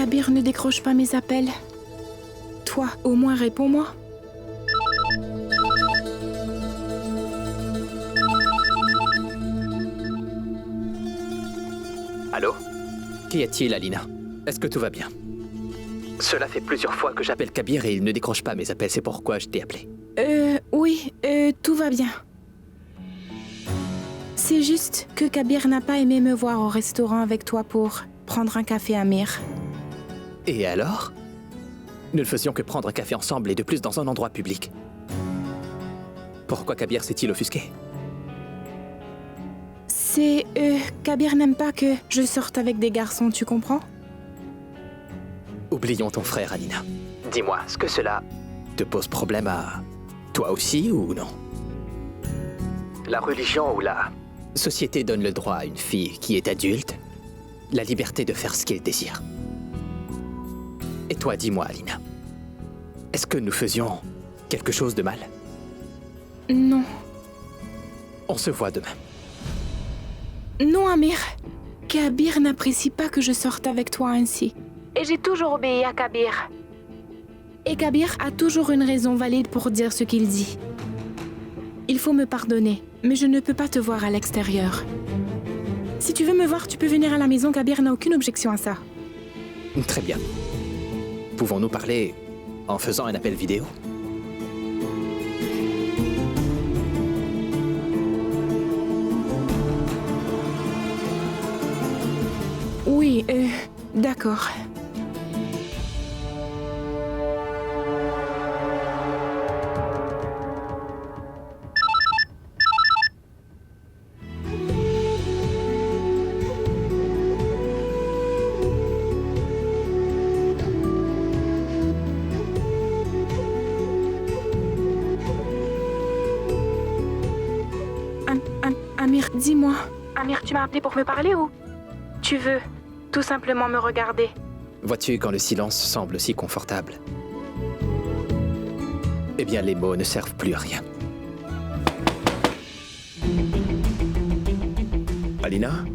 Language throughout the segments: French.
Kabir ne décroche pas mes appels. Toi, au moins réponds-moi. Allô? Qu'y a-t-il, Alina? Est-ce que tout va bien? Cela fait plusieurs fois que j'appelle Kabir et il ne décroche pas mes appels, c'est pourquoi je t'ai appelé. Oui, tout va bien. C'est juste que Kabir n'a pas aimé me voir au restaurant avec toi pour prendre un café, Amir. Et alors? Nous ne faisions que prendre un café ensemble et de plus dans un endroit public. Pourquoi Kabir s'est-il offusqué? Kabir n'aime pas que je sorte avec des garçons, tu comprends? Oublions ton frère, Alina. Dis-moi, est-ce que cela te pose problème à toi aussi ou non? La religion ou la société donne le droit à une fille qui est adulte la liberté de faire ce qu'elle désire. Et toi, dis-moi, Alina, est-ce que nous faisions quelque chose de mal? Non. On se voit demain. Non, Amir. Kabir n'apprécie pas que je sorte avec toi ainsi. Et j'ai toujours obéi à Kabir. Et Kabir a toujours une raison valide pour dire ce qu'il dit. Il faut me pardonner, mais je ne peux pas te voir à l'extérieur. Si tu veux me voir, tu peux venir à la maison, Kabir n'a aucune objection à ça. Très bien. Pouvons-nous parler en faisant un appel vidéo? Oui, d'accord. Amir, dis-moi. Amir, tu m'as appelé pour me parler ou tu veux tout simplement me regarder? Vois-tu quand le silence semble si confortable? Eh bien, les mots ne servent plus à rien. Alina?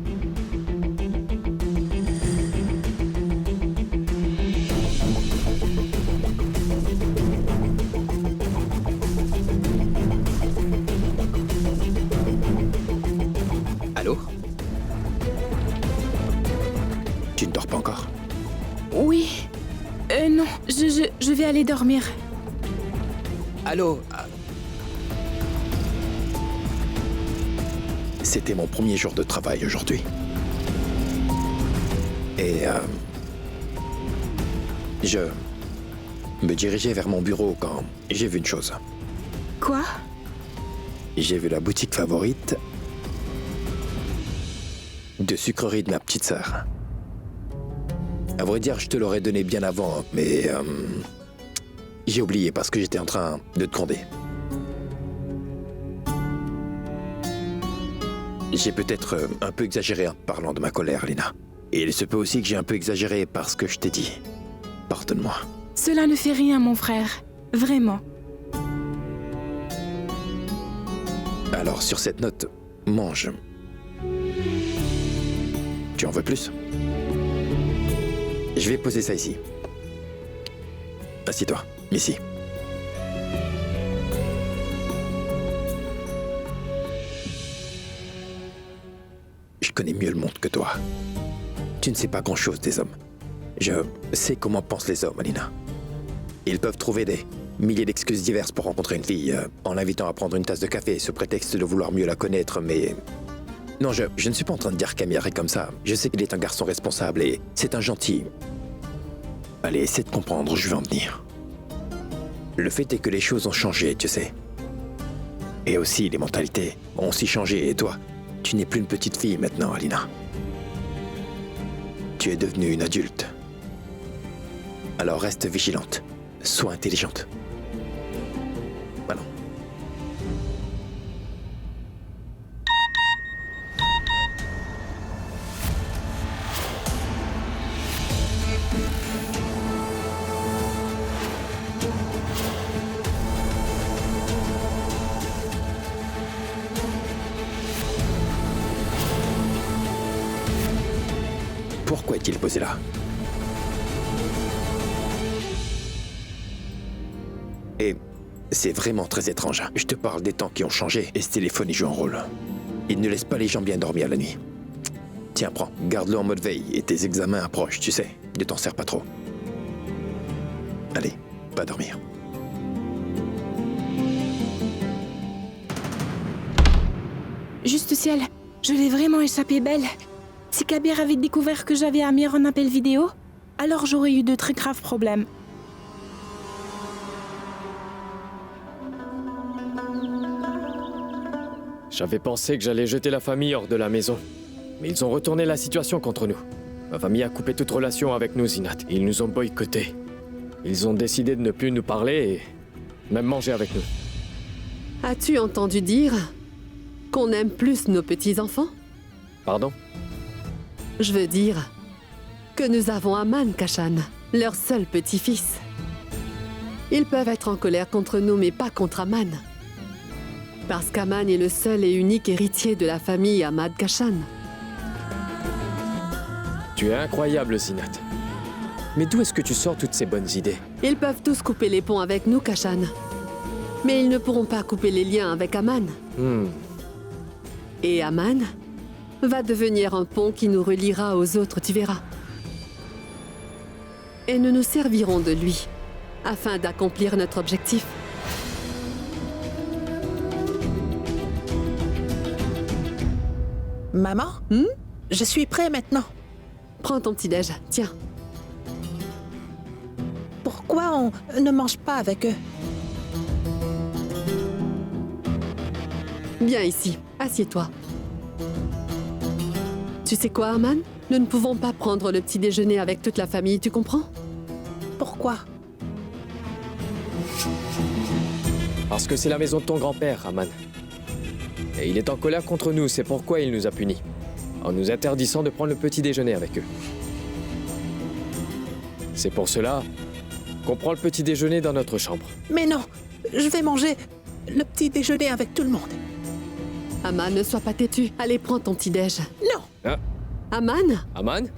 Allô? Tu ne dors pas encore? Oui. Non, je vais aller dormir. Allô? C'était mon premier jour de travail aujourd'hui. Et je me dirigeais vers mon bureau quand j'ai vu une chose. Quoi? J'ai vu la boutique favorite de sucrerie de ma petite sœur. À vrai dire, je te l'aurais donné bien avant, mais j'ai oublié parce que j'étais en train de te gronder. J'ai peut-être un peu exagéré en parlant de ma colère, Lina. Et il se peut aussi que j'ai un peu exagéré parce que je t'ai dit. Pardonne-moi. Cela ne fait rien, mon frère. Vraiment. Alors, sur cette note, mange. Tu en veux plus? Je vais poser ça ici. Assieds-toi, ici. Je connais mieux le monde que toi. Tu ne sais pas grand-chose des hommes. Je sais comment pensent les hommes, Alina. Ils peuvent trouver des milliers d'excuses diverses pour rencontrer une fille, en l'invitant à prendre une tasse de café sous prétexte de vouloir mieux la connaître, mais... Non, je ne suis pas en train de dire qu'Amir est comme ça. Je sais qu'il est un garçon responsable et c'est un gentil. Allez, essaie de comprendre où je veux en venir. Le fait est que les choses ont changé, tu sais. Et aussi, les mentalités ont aussi changé. Et toi, tu n'es plus une petite fille maintenant, Alina. Tu es devenue une adulte. Alors reste vigilante. Sois intelligente. Voilà. Pourquoi est-il posé là? Et c'est vraiment très étrange. Je te parle des temps qui ont changé et ce téléphone y joue un rôle. Il ne laisse pas les gens bien dormir la nuit. Tiens, prends, garde-le en mode veille et tes examens approchent, tu sais. Ne t'en sers pas trop. Allez, va dormir. Juste ciel, je l'ai vraiment échappé belle. Si Kabir avait découvert que j'avais Amir en appel vidéo, alors j'aurais eu de très graves problèmes. J'avais pensé que j'allais jeter la famille hors de la maison. Mais ils ont retourné la situation contre nous. Ma famille a coupé toute relation avec nous, Zinat. Ils nous ont boycottés. Ils ont décidé de ne plus nous parler et même manger avec nous. As-tu entendu dire qu'on aime plus nos petits-enfants? Pardon? Je veux dire que nous avons Aman, Kashan, leur seul petit-fils. Ils peuvent être en colère contre nous, mais pas contre Aman. Parce qu'Aman est le seul et unique héritier de la famille Ahmad Kashan. Tu es incroyable, Zinat. Mais d'où est-ce que tu sors toutes ces bonnes idées? Ils peuvent tous couper les ponts avec nous, Kashan. Mais ils ne pourront pas couper les liens avec Aman. Et Aman va devenir un pont qui nous reliera aux autres, tu verras. Et nous nous servirons de lui, afin d'accomplir notre objectif. Maman, je suis prêt maintenant. Prends ton petit-déj, tiens. Pourquoi on ne mange pas avec eux? Viens ici, assieds-toi. Tu sais quoi, Aman? Nous ne pouvons pas prendre le petit déjeuner avec toute la famille, tu comprends? Pourquoi? Parce que c'est la maison de ton grand-père, Aman. Et il est en colère contre nous, c'est pourquoi il nous a punis. En nous interdisant de prendre le petit déjeuner avec eux. C'est pour cela qu'on prend le petit déjeuner dans notre chambre. Mais non, je vais manger le petit déjeuner avec tout le monde. Aman, ne sois pas têtu. Allez, prends ton petit-déj. Non, Ah, Aman? Aman?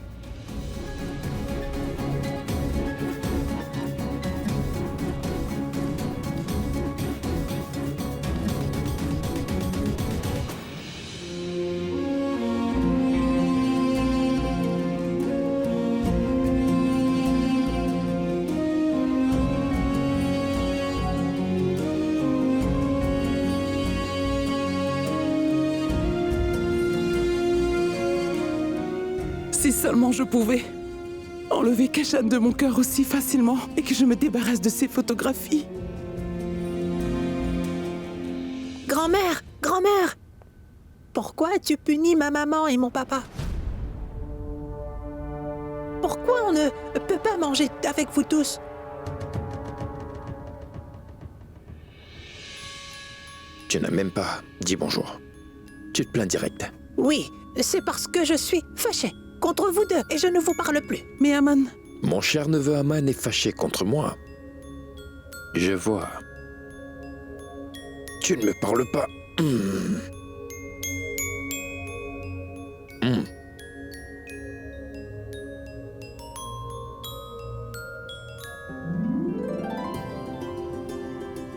Si seulement je pouvais enlever Kashan de mon cœur aussi facilement et que je me débarrasse de ces photographies. grand-mère, grand-mère! Pourquoi as-tu puni ma maman et mon papa? Pourquoi on ne peut pas manger avec vous tous? Tu n'as même pas dit bonjour. Tu te plains direct. Oui, c'est parce que je suis fâchée contre vous deux et je ne vous parle plus. Mais Aman, Mon cher neveu Aman est fâché contre moi. Je vois. Tu ne me parles pas.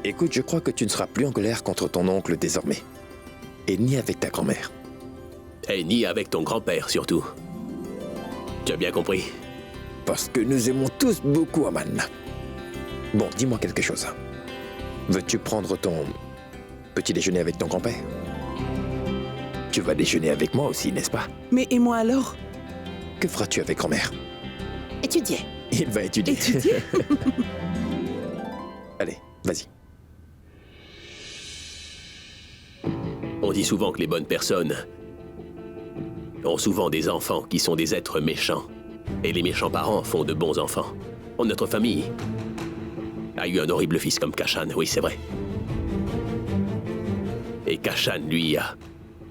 Écoute, je crois que tu ne seras plus en colère contre ton oncle désormais. Et ni avec ta grand-mère. Et ni avec ton grand-père, surtout. Tu as bien compris? Parce que nous aimons tous beaucoup Aman. Bon, dis-moi quelque chose. Veux-tu prendre ton petit déjeuner avec ton grand-père? Tu vas déjeuner avec moi aussi, n'est-ce pas? mais et moi alors? Que feras-tu avec grand-mère? Étudier. Il va étudier. Étudier? Allez, vas-y. On dit souvent que les bonnes personnes ont souvent des enfants qui sont des êtres méchants. Et les méchants parents font de bons enfants. Notre famille a eu un horrible fils comme Kashan, oui, c'est vrai. Et Kashan, lui,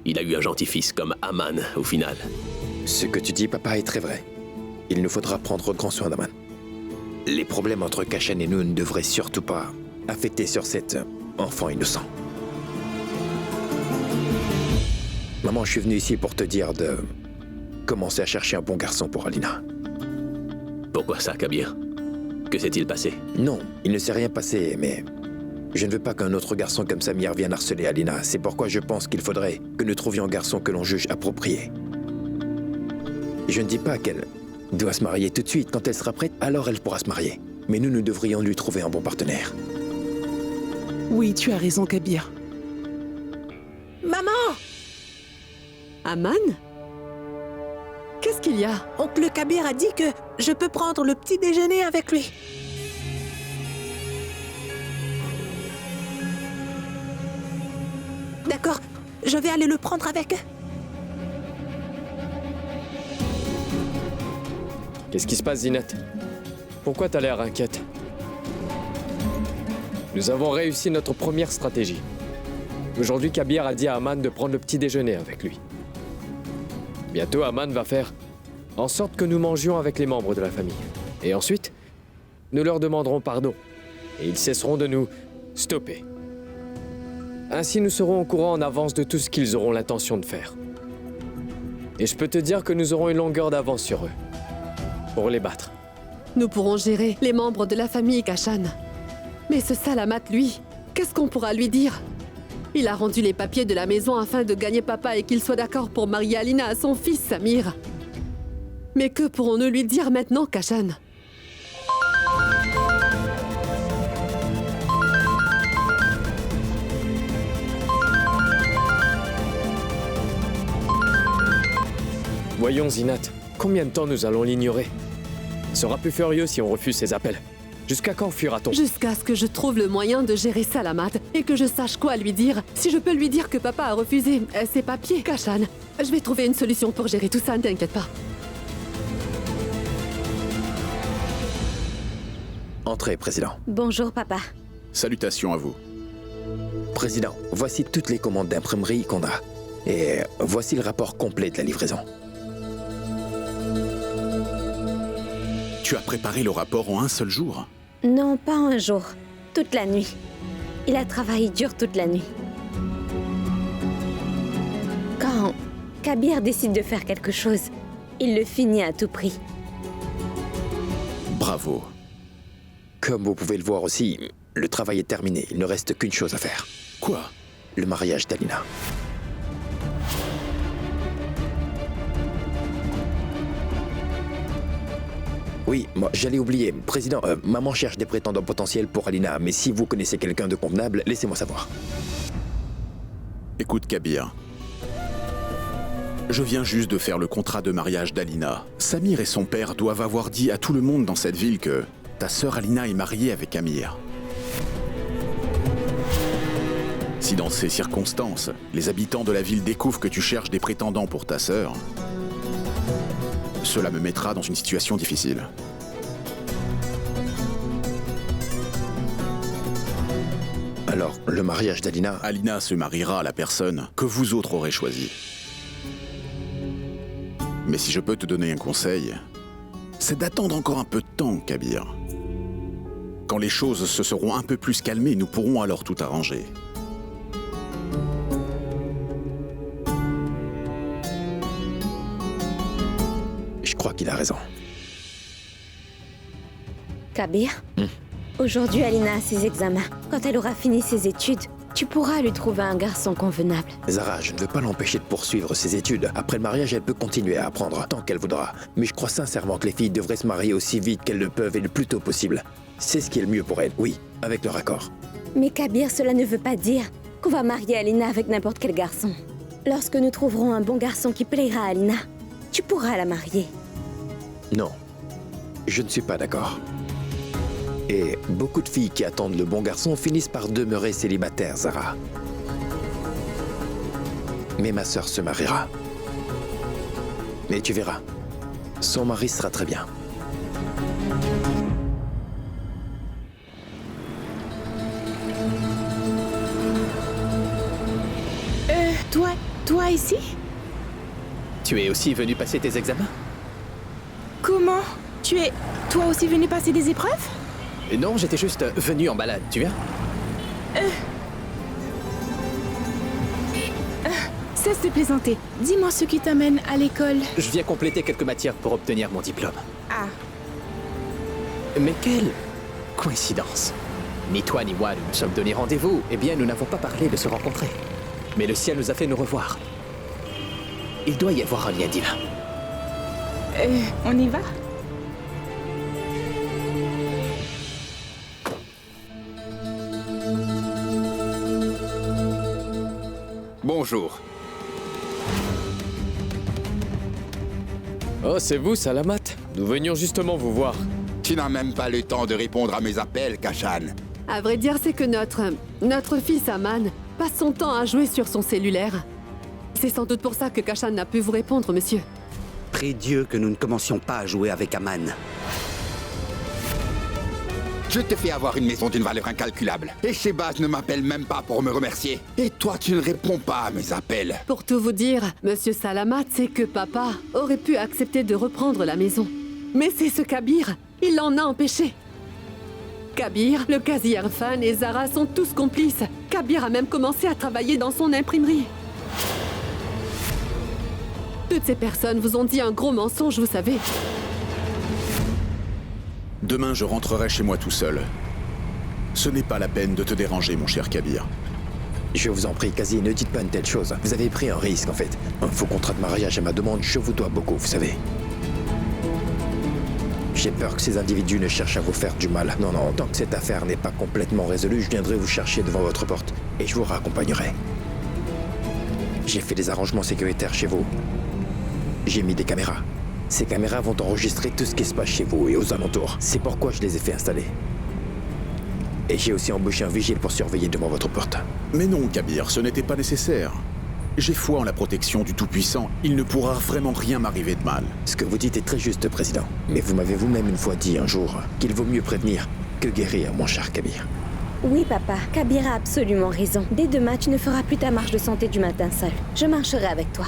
il a eu un gentil fils comme Aman, au final. Ce que tu dis, papa, est très vrai. Il nous faudra prendre grand soin d'Aman. Les problèmes entre Kashan et nous ne devraient surtout pas affecter sur cet enfant innocent. Maman, je suis venu ici pour te dire de commencer à chercher un bon garçon pour Alina. Pourquoi ça, Kabir? Que s'est-il passé? Non, il ne s'est rien passé, mais Je ne veux pas qu'un autre garçon comme Samir vienne harceler Alina. C'est pourquoi je pense qu'il faudrait que nous trouvions un garçon que l'on juge approprié. Je ne dis pas qu'elle doit se marier tout de suite. Quand elle sera prête, alors elle pourra se marier. Mais nous devrions lui trouver un bon partenaire. Oui, tu as raison, Kabir. Maman! Aman? Qu'est-ce qu'il y a? Oncle Kabir a dit que je peux prendre le petit déjeuner avec lui. D'accord, je vais aller le prendre avec eux. Qu'est-ce qui se passe, Zinat? Pourquoi t'as l'air inquiète? Nous avons réussi notre première stratégie. Aujourd'hui, Kabir a dit à Aman de prendre le petit déjeuner avec lui. Bientôt, Aman va faire en sorte que nous mangions avec les membres de la famille. Et ensuite, nous leur demanderons pardon. Et ils cesseront de nous stopper. Ainsi, nous serons au courant en avance de tout ce qu'ils auront l'intention de faire. Et je peux te dire que nous aurons une longueur d'avance sur eux. Pour les battre. Nous pourrons gérer les membres de la famille Kashan. Mais ce Salamat, lui, qu'est-ce qu'on pourra lui dire? Il a rendu les papiers de la maison afin de gagner papa et qu'il soit d'accord pour marier Alina à son fils Samir. Mais que pourrons-nous lui dire maintenant, Kashan? Voyons, Zinat, combien de temps nous allons l'ignorer? Il sera plus furieux si on refuse ses appels. Jusqu'à quand fuira-t-on? Jusqu'à ce que je trouve le moyen de gérer Salamat et que je sache quoi lui dire. Si je peux lui dire que papa a refusé ses papiers, Kashan, je vais trouver une solution pour gérer tout ça, ne t'inquiète pas. Entrez, Président. Bonjour, papa. Salutations à vous. Président, voici toutes les commandes d'imprimerie qu'on a. Et voici le rapport complet de la livraison. Tu as préparé le rapport en un seul jour? Non, pas un jour. Toute la nuit. Il a travaillé dur toute la nuit. Quand Kabir décide de faire quelque chose, il le finit à tout prix. Bravo. Comme vous pouvez le voir aussi, le travail est terminé. Il ne reste qu'une chose à faire. Quoi? Le mariage d'Alina. Oui, moi, j'allais oublier. Président, maman cherche des prétendants potentiels pour Alina, mais si vous connaissez quelqu'un de convenable, laissez-moi savoir. Écoute, Kabir. Je viens juste de faire le contrat de mariage d'Alina. Samir et son père doivent avoir dit à tout le monde dans cette ville que ta sœur Alina est mariée avec Amir. Si dans ces circonstances, les habitants de la ville découvrent que tu cherches des prétendants pour ta sœur, cela me mettra dans une situation difficile. Alors, le mariage d'Alina... Alina se mariera à la personne que vous autres aurez choisie. Mais si je peux te donner un conseil, c'est d'attendre encore un peu de temps, Kabir. Quand les choses se seront un peu plus calmées, nous pourrons alors tout arranger. Je crois qu'il a raison. Kabir, aujourd'hui Alina a ses examens. Quand elle aura fini ses études, tu pourras lui trouver un garçon convenable. Zara, je ne veux pas l'empêcher de poursuivre ses études. Après le mariage, elle peut continuer à apprendre tant qu'elle voudra. Mais je crois sincèrement que les filles devraient se marier aussi vite qu'elles le peuvent et le plus tôt possible. C'est ce qui est le mieux pour elles, oui, avec leur accord. Mais Kabir, cela ne veut pas dire qu'on va marier Alina avec n'importe quel garçon. Lorsque nous trouverons un bon garçon qui plaira à Alina, tu pourras la marier. Non, je ne suis pas d'accord. Et beaucoup de filles qui attendent le bon garçon finissent par demeurer célibataires, Zara. Mais ma sœur se mariera. Mais tu verras, son mari sera très bien. Toi ici? Tu es aussi venu passer tes examens? Comment? Tu es, toi aussi, venu passer des épreuves? Non, j'étais juste venu en balade, tu viens? Cesse de plaisanter. Dis-moi ce qui t'amène à l'école. Je viens compléter quelques matières pour obtenir mon diplôme. Ah. Mais quelle coïncidence! Ni toi ni moi nous nous sommes donné rendez-vous. Eh bien, nous n'avons pas parlé de se rencontrer. Mais le ciel nous a fait nous revoir. Il doit y avoir un lien divin. On y va? Bonjour. Oh, c'est vous, Salamat. Nous venions justement vous voir. Tu n'as même pas le temps de répondre à mes appels, Kashan. À vrai dire, c'est que notre fils Aman passe son temps à jouer sur son cellulaire. C'est sans doute pour ça que Kashan n'a pu vous répondre, monsieur. Prie Dieu que nous ne commencions pas à jouer avec Aman. Je te fais avoir une maison d'une valeur incalculable. Et Shebaz ne m'appelle même pas pour me remercier. Et toi, tu ne réponds pas à mes appels. Pour tout vous dire, monsieur Salamat, c'est que papa aurait pu accepter de reprendre la maison. Mais c'est ce Kabir, il l'en a empêché. Kabir, le Qazi Irfan et Zara sont tous complices. Kabir a même commencé à travailler dans son imprimerie. Toutes ces personnes vous ont dit un gros mensonge, vous savez. Demain, je rentrerai chez moi tout seul. Ce n'est pas la peine de te déranger, mon cher Kabir. Je vous en prie, Qazi, ne dites pas une telle chose. Vous avez pris un risque, en fait. Un faux contrat de mariage à ma demande, je vous dois beaucoup, vous savez. J'ai peur que ces individus ne cherchent à vous faire du mal. Non, non, tant que cette affaire n'est pas complètement résolue, je viendrai vous chercher devant votre porte. Et je vous raccompagnerai. J'ai fait des arrangements sécuritaires chez vous. J'ai mis des caméras. Ces caméras vont enregistrer tout ce qui se passe chez vous et aux alentours. C'est pourquoi je les ai fait installer. Et j'ai aussi embauché un vigile pour surveiller devant votre porte. Mais non, Kabir, ce n'était pas nécessaire. J'ai foi en la protection du Tout-Puissant. Il ne pourra vraiment rien m'arriver de mal. Ce que vous dites est très juste, Président. Mais vous m'avez vous-même une fois dit un jour qu'il vaut mieux prévenir que guérir, mon cher Kabir. Oui, papa, Kabir a absolument raison. Dès demain, tu ne feras plus ta marche de santé du matin seul. Je marcherai avec toi.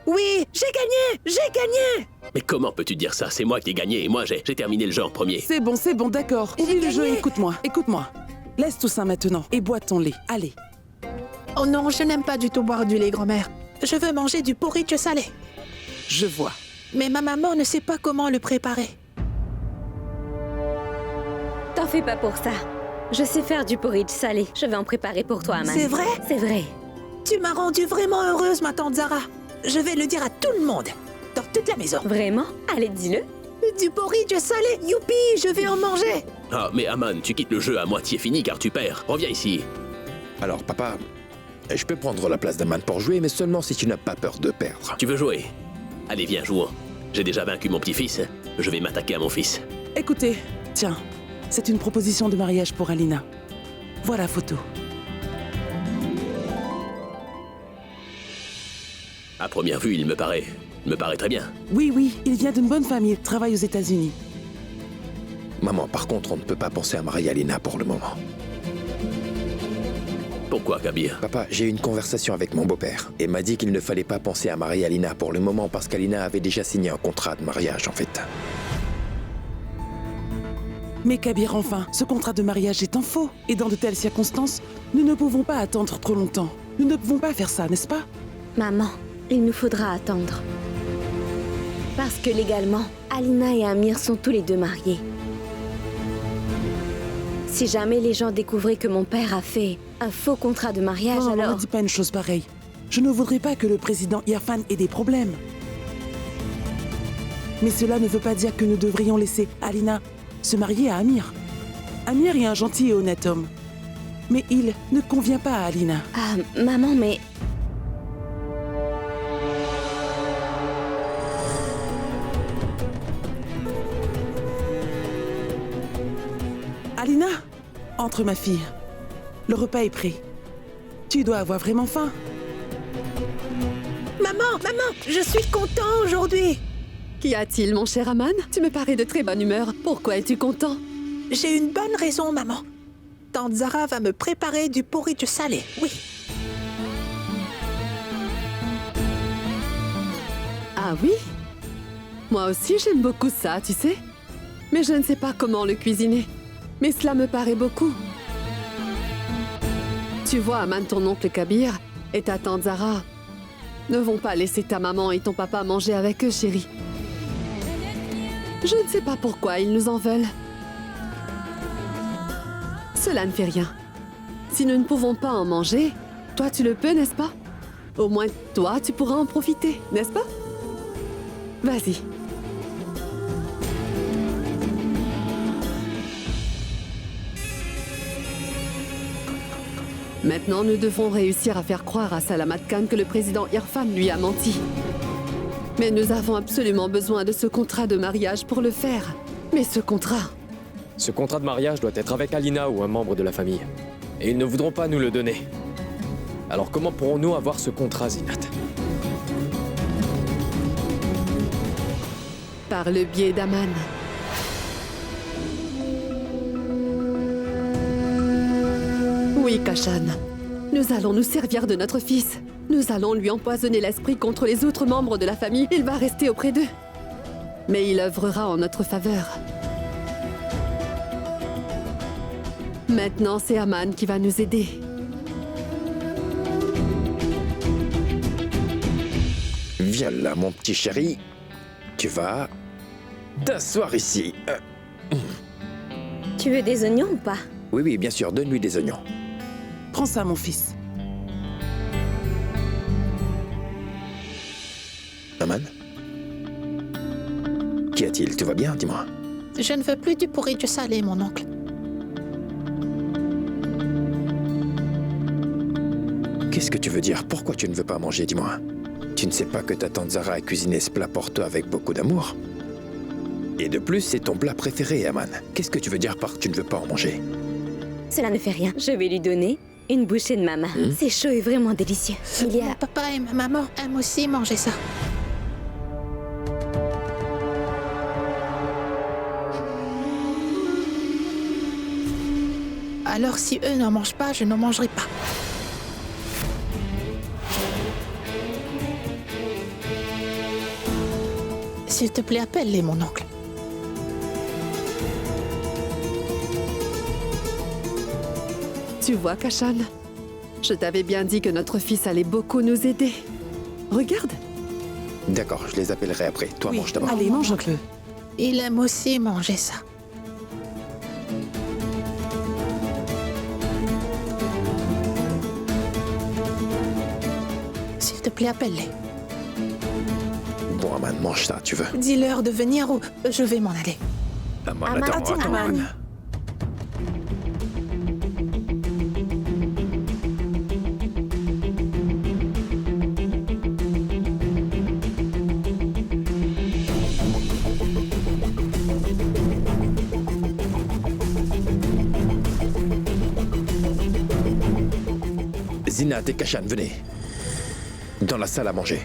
Oui, j'ai gagné! J'ai gagné! Mais comment peux-tu dire ça? C'est moi qui ai gagné et moi j'ai terminé le jeu en premier. C'est bon, d'accord. Oublie le jeu, écoute-moi. Laisse tout ça maintenant et bois ton lait. Allez. Oh non, je n'aime pas du tout boire du lait, grand-mère. Je veux manger du porridge salé. Je vois. Mais ma maman ne sait pas comment le préparer. T'en fais pas pour ça. Je sais faire du porridge salé. Je vais en préparer pour toi, Aman. C'est vrai? C'est vrai. Tu m'as rendue vraiment heureuse, ma tante Zara. Je vais le dire à tout le monde, dans toute la maison. Vraiment? Allez, dis-le. Du porridge salé, youpi, je vais en manger. Ah, mais Aman, tu quittes le jeu à moitié fini car tu perds. Reviens ici. Alors, papa, je peux prendre la place d'Aman pour jouer, mais seulement si tu n'as pas peur de perdre. Tu veux jouer? Allez, viens, jouons. J'ai déjà vaincu mon petit-fils. Je vais m'attaquer à mon fils. Écoutez, tiens, c'est une proposition de mariage pour Alina. Voilà la photo. À première vue, il me paraît très bien. Oui, il vient d'une bonne famille, travaille aux États-Unis. Maman, par contre, on ne peut pas penser à marier Alina pour le moment. Pourquoi, Kabir? Papa, j'ai eu une conversation avec mon beau-père et m'a dit qu'il ne fallait pas penser à marier Alina pour le moment parce qu'Alina avait déjà signé un contrat de mariage, en fait. Mais Kabir, enfin, ce contrat de mariage est un faux. Et dans de telles circonstances, nous ne pouvons pas attendre trop longtemps. Nous ne pouvons pas faire ça, n'est-ce pas? Maman, il nous faudra attendre. Parce que légalement, Alina et Amir sont tous les deux mariés. Si jamais les gens découvraient que mon père a fait un faux contrat de mariage, Non, alors... ne dis pas une chose pareille. Je ne voudrais pas que le président Irfan ait des problèmes. Mais cela ne veut pas dire que nous devrions laisser Alina se marier à Amir. Amir est un gentil et honnête homme. Mais il ne convient pas à Alina. Ah, maman, mais... Alina, entre ma fille. Le repas est prêt. Tu dois avoir vraiment faim. Maman, je suis content aujourd'hui. Qu'y a-t-il, mon cher Aman? Tu me parais de très bonne humeur. Pourquoi es-tu content? J'ai une bonne raison, maman. Tante Zara va me préparer du porridge salé, oui. Ah oui? Moi aussi, j'aime beaucoup ça, tu sais. Mais je ne sais pas comment le cuisiner. Mais cela me paraît beaucoup. Tu vois, Aman, ton oncle Kabir et ta tante Zara ne vont pas laisser ta maman et ton papa manger avec eux, chérie. Je ne sais pas pourquoi ils nous en veulent. Cela ne fait rien. Si nous ne pouvons pas en manger, toi tu le peux, n'est-ce pas? Au moins toi tu pourras en profiter, n'est-ce pas? Vas-y. Maintenant, nous devons réussir à faire croire à Salamat Khan que le président Irfan lui a menti. Mais nous avons absolument besoin de ce contrat de mariage pour le faire. Mais ce contrat... Ce contrat de mariage doit être avec Alina ou un membre de la famille. Et ils ne voudront pas nous le donner. Alors comment pourrons-nous avoir ce contrat, Zinat? Par le biais d'Aman. Oui, Kashan. Nous allons nous servir de notre fils. Nous allons lui empoisonner l'esprit contre les autres membres de la famille. Il va rester auprès d'eux. Mais il œuvrera en notre faveur. Maintenant, c'est Aman qui va nous aider. Viens là, mon petit chéri. Tu vas t'asseoir ici. Tu veux des oignons ou pas? Oui, oui, bien sûr, donne-lui des oignons. Prends ça, mon fils. Aman? Qu'y a-t-il? Tout va bien, dis-moi. Je ne veux plus du pourri du salé, mon oncle. Qu'est-ce que tu veux dire? Pourquoi tu ne veux pas manger, dis-moi? Tu ne sais pas que ta tante Zara a cuisiné ce plat pour toi avec beaucoup d'amour? Et de plus, c'est ton plat préféré, Aman. Qu'est-ce que tu veux dire par tu ne veux pas en manger? Cela ne fait rien. Je vais lui donner une bouchée de ma main. C'est chaud et vraiment délicieux. Il y a... Mon papa et ma maman aiment aussi manger ça. Alors si eux n'en mangent pas, je n'en mangerai pas. S'il te plaît, appelle-les, mon oncle. Tu vois, Kashan, je t'avais bien dit que notre fils allait beaucoup nous aider. Regarde. D'accord, je les appellerai après. Toi, Oui, mange d'abord. allez, mange, oncle. Il aime aussi manger ça. S'il te plaît, appelle-les. Bon, Aman, mange ça, tu veux. Dis-leur de venir ou je vais m'en aller. Aman, Aman, attends, attends, Aman. Aman. Zinat et Kashan, venez. Dans la salle à manger.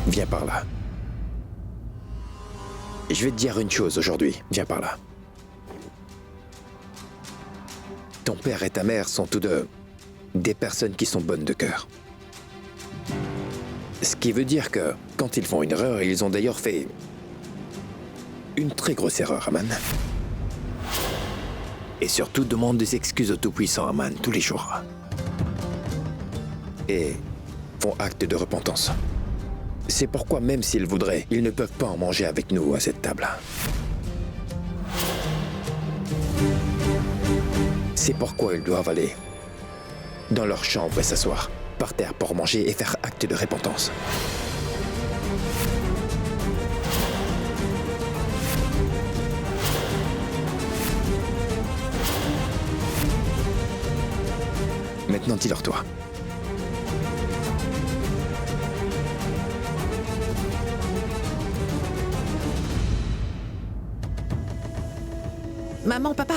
Viens par là. Je vais te dire une chose aujourd'hui. Viens par là. Ton père et ta mère sont tous deux des personnes qui sont bonnes de cœur. Ce qui veut dire que quand ils font une erreur, ils ont d'ailleurs fait une très grosse erreur, Aman. Et surtout, demande des excuses au Tout-Puissant, Aman, tous les jours. Et font acte de repentance. C'est pourquoi, même s'ils voudraient, ils ne peuvent pas en manger avec nous à cette table. C'est pourquoi ils doivent aller dans leur chambre et s'asseoir, par terre pour manger et faire acte de repentance. Maintenant, dis-leur toi. Maman, papa,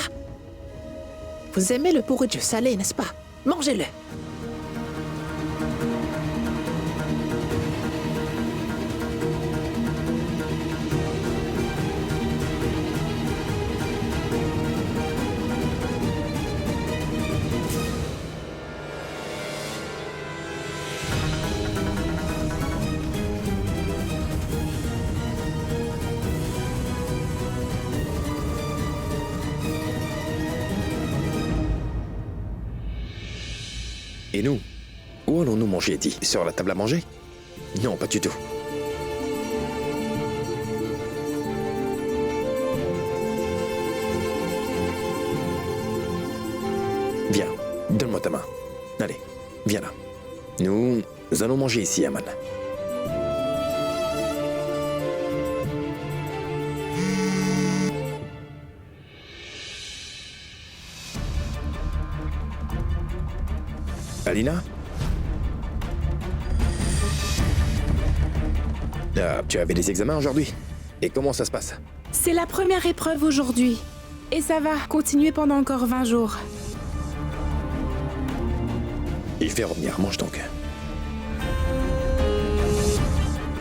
vous aimez le porridge salé, n'est-ce pas? Mangez-le. Et nous? Où allons-nous manger, Eddie? Sur la table à manger? Non, pas du tout. Viens, donne-moi ta main. Allez, viens là. Nous allons manger ici, Aman. Alina? Tu avais des examens aujourd'hui? Et comment ça se passe? C'est la première épreuve aujourd'hui. Et ça va continuer pendant encore 20 jours. Il fait revenir, mange donc.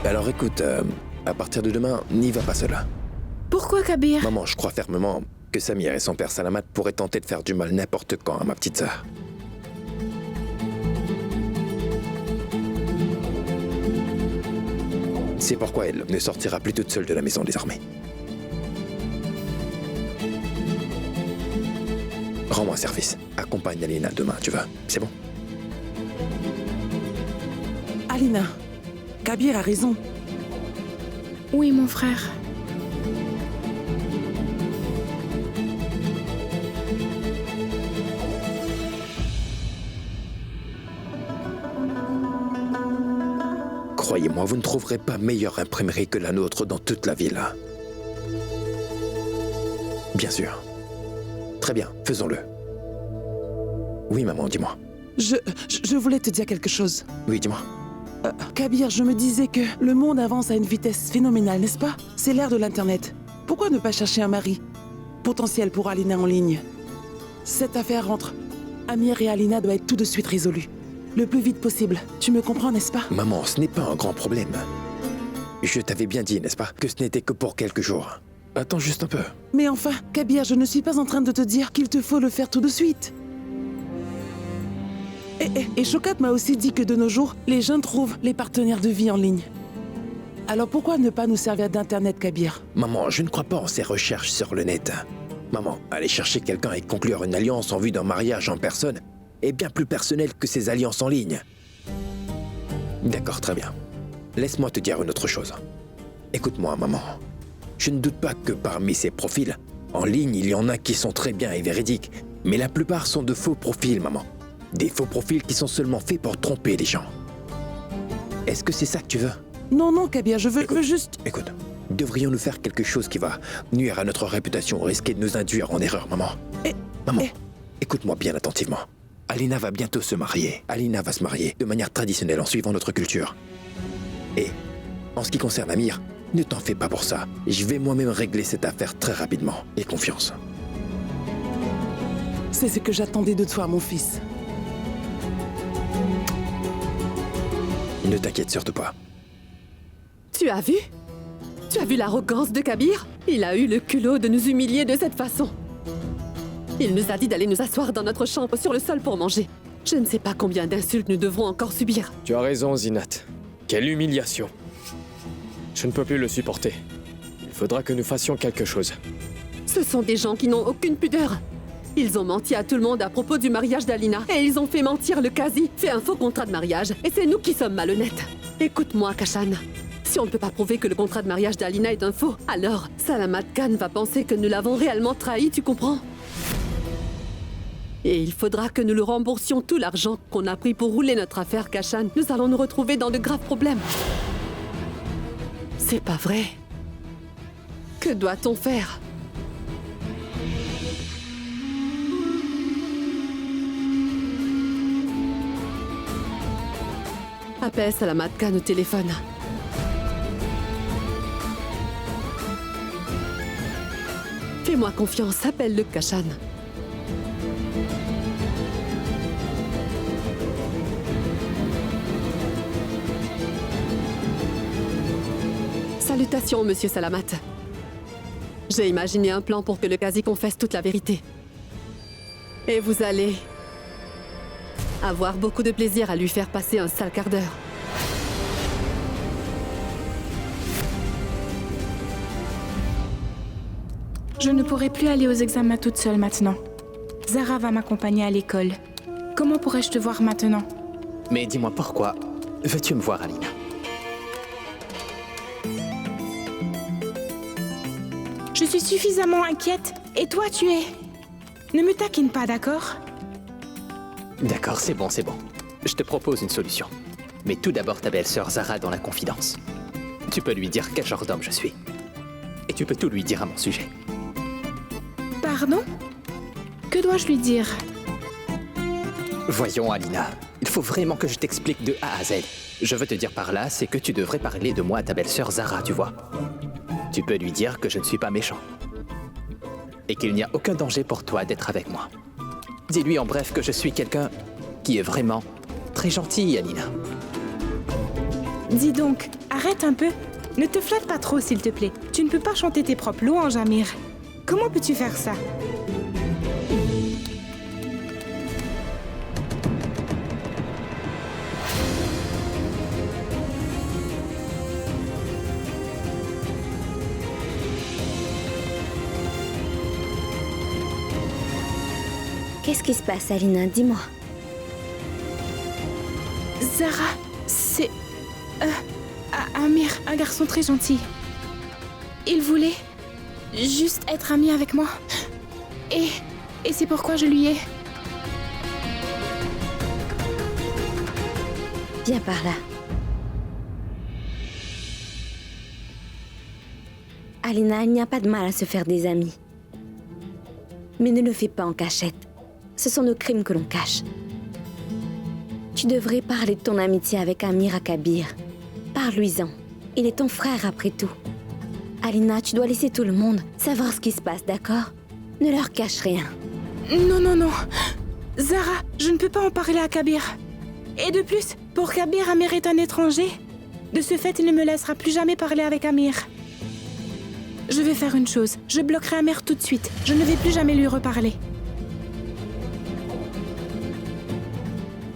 Alors écoute, à partir de demain, n'y va pas seul. Pourquoi, Kabir? Maman, je crois fermement que Samir et son père Salamat pourraient tenter de faire du mal n'importe quand à ma petite sœur. C'est pourquoi elle ne sortira plus toute seule de la maison désormais. Rends-moi un service. Accompagne Alina demain, tu veux? C'est bon? Alina, Kabir a raison. Oui, mon frère. Croyez-moi, vous ne trouverez pas meilleure imprimerie que la nôtre dans toute la ville. Bien sûr. Très bien, faisons-le. Oui, maman, dis-moi. Je voulais te dire quelque chose. Oui, dis-moi. Kabir, je me disais que le monde avance à une vitesse phénoménale, n'est-ce pas? C'est l'ère de l'Internet. Pourquoi ne pas chercher un mari potentiel pour Alina en ligne? Cette affaire entre Amir et Alina doit être tout de suite résolue. Le plus vite possible. Tu me comprends, n'est-ce pas? Maman, ce n'est pas un grand problème. Je t'avais bien dit, n'est-ce pas, que ce n'était que pour quelques jours. Attends juste un peu. Mais enfin, Kabir, je ne suis pas en train de te dire qu'il te faut le faire tout de suite. Et Shokat m'a aussi dit que de nos jours, les jeunes trouvent les partenaires de vie en ligne. Alors pourquoi ne pas nous servir d'Internet, Kabir? Maman, je ne crois pas en ces recherches sur le net. Maman, aller chercher quelqu'un et conclure une alliance en vue d'un mariage en personne est bien plus personnel que ces alliances en ligne. D'accord, très bien. Laisse-moi te dire une autre chose. Écoute-moi, maman. Je ne doute pas que parmi ces profils, en ligne, il y en a qui sont très bien et véridiques, mais la plupart sont de faux profils, maman. Des faux profils qui sont seulement faits pour tromper les gens. Est-ce que c'est ça que tu veux? Non, non, Kabir, je veux juste... Écoute, devrions-nous faire quelque chose qui va nuire à notre réputation ou risquer de nous induire en erreur, maman? Maman, écoute-moi bien attentivement. Alina va bientôt se marier. Alina va se marier de manière traditionnelle en suivant notre culture. Et, en ce qui concerne Amir, ne t'en fais pas pour ça. Je vais moi-même régler cette affaire très rapidement. Aie confiance. C'est ce que j'attendais de toi, mon fils. Ne t'inquiète surtout pas. Tu as vu? Tu as vu l'arrogance de Kabir? Il a eu le culot de nous humilier de cette façon. Il nous a dit d'aller nous asseoir dans notre chambre sur le sol pour manger. Je ne sais pas combien d'insultes nous devrons encore subir. Tu as raison, Zinat. Quelle humiliation. Je ne peux plus le supporter. Il faudra que nous fassions quelque chose. Ce sont des gens qui n'ont aucune pudeur. Ils ont menti à tout le monde à propos du mariage d'Alina. Et ils ont fait mentir le Qazi, fait un faux contrat de mariage. Et c'est nous qui sommes malhonnêtes. Écoute-moi, Kashan. Si on ne peut pas prouver que le contrat de mariage d'Alina est un faux, alors Salamat Khan va penser que nous l'avons réellement trahi, tu comprends? Et il faudra que nous lui remboursions tout l'argent qu'on a pris pour rouler notre affaire, Kashan. Nous allons nous retrouver dans de graves problèmes. C'est pas vrai. Que doit-on faire? Appelle Salamat Khan au téléphone. Fais-moi confiance, appelle-le Kashan. Salutations, monsieur Salamat. J'ai imaginé un plan pour que le Qazi confesse toute la vérité. Et vous allez avoir beaucoup de plaisir à lui faire passer un sale quart d'heure. Je ne pourrai plus aller aux examens toute seule maintenant. Zara va m'accompagner à l'école. Comment pourrais-je te voir maintenant? Mais dis-moi pourquoi veux-tu me voir, Alina? Je suis suffisamment inquiète. Et toi, tu es... Ne me taquine pas, d'accord? D'accord, c'est bon, c'est bon. Je te propose une solution. Mais tout d'abord ta belle-sœur Zara dans la confidence. Tu peux lui dire quel genre d'homme je suis. Et tu peux tout lui dire à mon sujet. Pardon? Que dois-je lui dire? Voyons, Alina. Il faut vraiment que je t'explique de A à Z. Je veux te dire par là, c'est que tu devrais parler de moi à ta belle-sœur Zara, tu vois. Tu peux lui dire que je ne suis pas méchant. Et qu'il n'y a aucun danger pour toi d'être avec moi. Dis-lui en bref que je suis quelqu'un qui est vraiment très gentil, Alina. Dis donc, arrête un peu. Ne te flatte pas trop, s'il te plaît. Tu ne peux pas chanter tes propres louanges, Amir. Comment peux-tu faire ça? Qu'est-ce qui se passe, Alina? Dis-moi. Zara, c'est... Amir, un garçon très gentil. Il voulait juste être ami avec moi. Et c'est pourquoi je lui ai... Viens par là. Alina, il n'y a pas de mal à se faire des amis. Mais ne le fais pas en cachette. Ce sont nos crimes que l'on cache. Tu devrais parler de ton amitié avec Amir Akabir. Parle-lui-en. Il est ton frère après tout. Alina, tu dois laisser tout le monde savoir ce qui se passe, d'accord? Ne leur cache rien. Non, non, non. Zara, je ne peux pas en parler à Kabir. Et de plus, pour Kabir, Amir est un étranger. De ce fait, il ne me laissera plus jamais parler avec Amir. Je vais faire une chose. Je bloquerai Amir tout de suite. Je ne vais plus jamais lui reparler.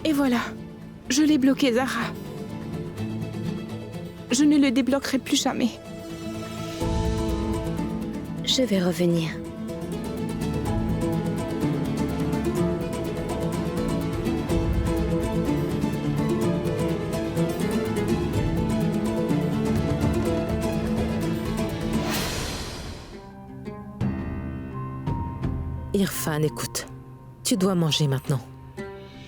Et voilà. Je l'ai bloqué, Zara. Je ne le débloquerai plus jamais. Je vais revenir. Irfan, écoute. Tu dois manger maintenant.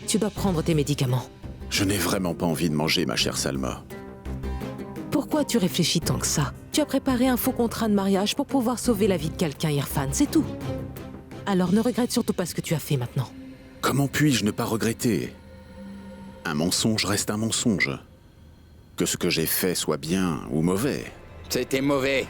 Tu dois prendre tes médicaments. Je n'ai vraiment pas envie de manger, ma chère Salma. Pourquoi tu réfléchis tant que ça? Tu as préparé un faux contrat de mariage pour pouvoir sauver la vie de quelqu'un, Irfan, c'est tout. Alors ne regrette surtout pas ce que tu as fait maintenant. Comment puis-je ne pas regretter? Un mensonge reste un mensonge. Que ce que j'ai fait soit bien ou mauvais. C'était mauvais.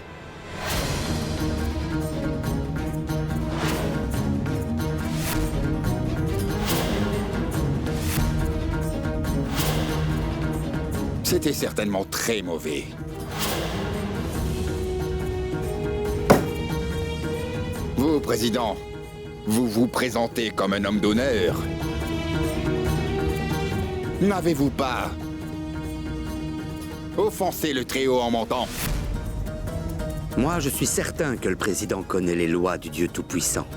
C'était certainement très mauvais. Vous, Président, vous vous présentez comme un homme d'honneur. N'avez-vous pas offensé le Très-Haut en mentant? Moi, je suis certain que le président connaît les lois du Dieu Tout-Puissant.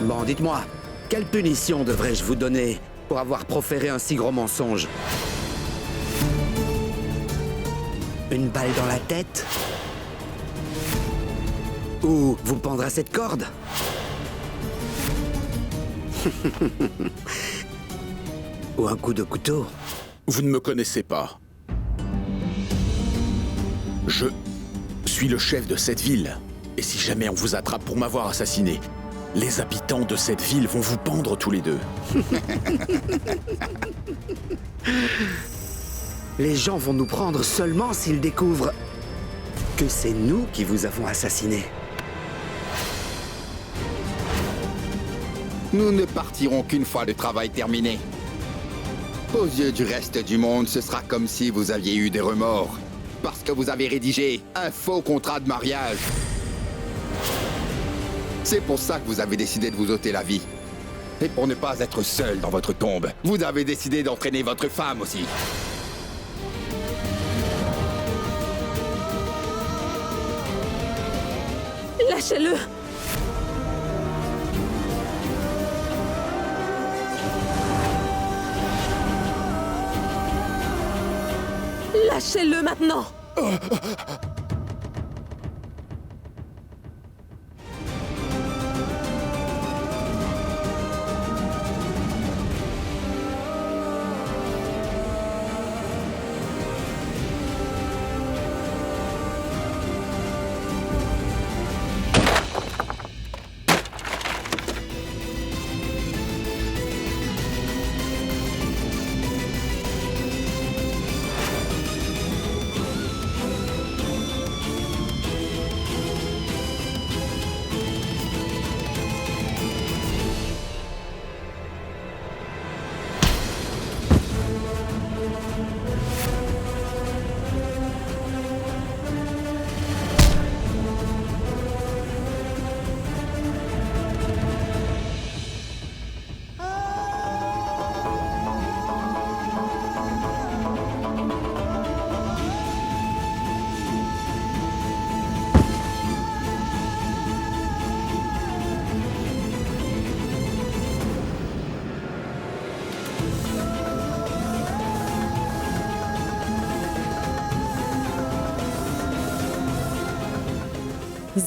Bon, dites-moi, quelle punition devrais-je vous donner pour avoir proféré un si gros mensonge? Une balle dans la tête? Ou vous pendre à cette corde? Ou un coup de couteau? Vous ne me connaissez pas. Je suis le chef de cette ville. Et si jamais on vous attrape pour m'avoir assassiné, les habitants de cette ville vont vous pendre tous les deux. Les gens vont nous prendre seulement s'ils découvrent que c'est nous qui vous avons assassiné. Nous ne partirons qu'une fois le travail terminé. Aux yeux du reste du monde, ce sera comme si vous aviez eu des remords. Parce que vous avez rédigé un faux contrat de mariage. C'est pour ça que vous avez décidé de vous ôter la vie. Et pour ne pas être seul dans votre tombe, vous avez décidé d'entraîner votre femme aussi. Lâchez-le! Lâchez-le maintenant!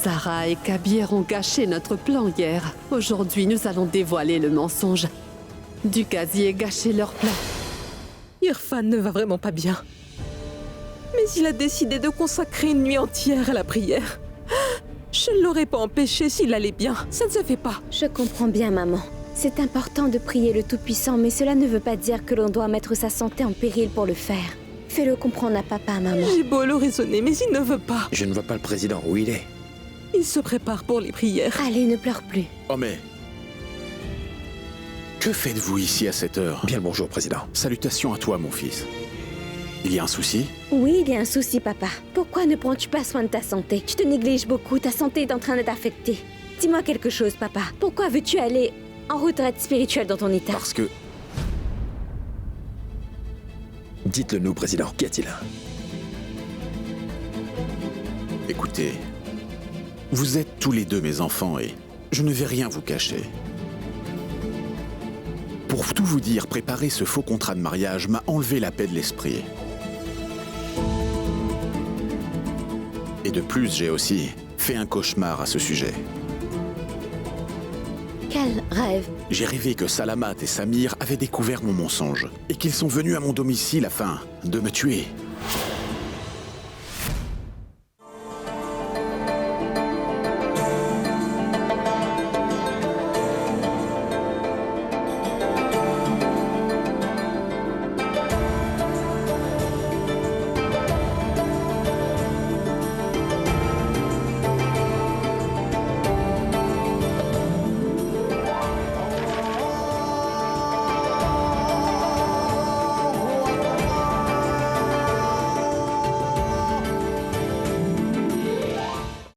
Zara et Kabir ont gâché notre plan hier. Aujourd'hui, nous allons dévoiler le mensonge. Dukazi a gâché leur plan. Irfan ne va vraiment pas bien. Mais il a décidé de consacrer une nuit entière à la prière. Je ne l'aurais pas empêché s'il allait bien. Ça ne se fait pas. Je comprends bien, maman. C'est important de prier le Tout-Puissant, mais cela ne veut pas dire que l'on doit mettre sa santé en péril pour le faire. Fais-le comprendre à papa, maman. J'ai beau le raisonner, mais il ne veut pas. Je ne vois pas le président. Où il est? Il se prépare pour les prières. Allez, ne pleure plus. Oh mais... Que faites-vous ici à cette heure? Bien le bonjour, président. Salutations à toi, mon fils. Il y a un souci? Oui, il y a un souci, papa. Pourquoi ne prends-tu pas soin de ta santé? Tu te négliges beaucoup, ta santé est en train d'être affectée. Dis-moi quelque chose, papa. Pourquoi veux-tu aller en retraite spirituelle dans ton état? Parce que... Dites-le nous, président. Qu'y a-t-il? Écoutez, vous êtes tous les deux mes enfants et je ne vais rien vous cacher. Pour tout vous dire, préparer ce faux contrat de mariage m'a enlevé la paix de l'esprit. Et de plus, j'ai aussi fait un cauchemar à ce sujet. Quel rêve? J'ai rêvé que Salamat et Samir avaient découvert mon mensonge et qu'ils sont venus à mon domicile afin de me tuer.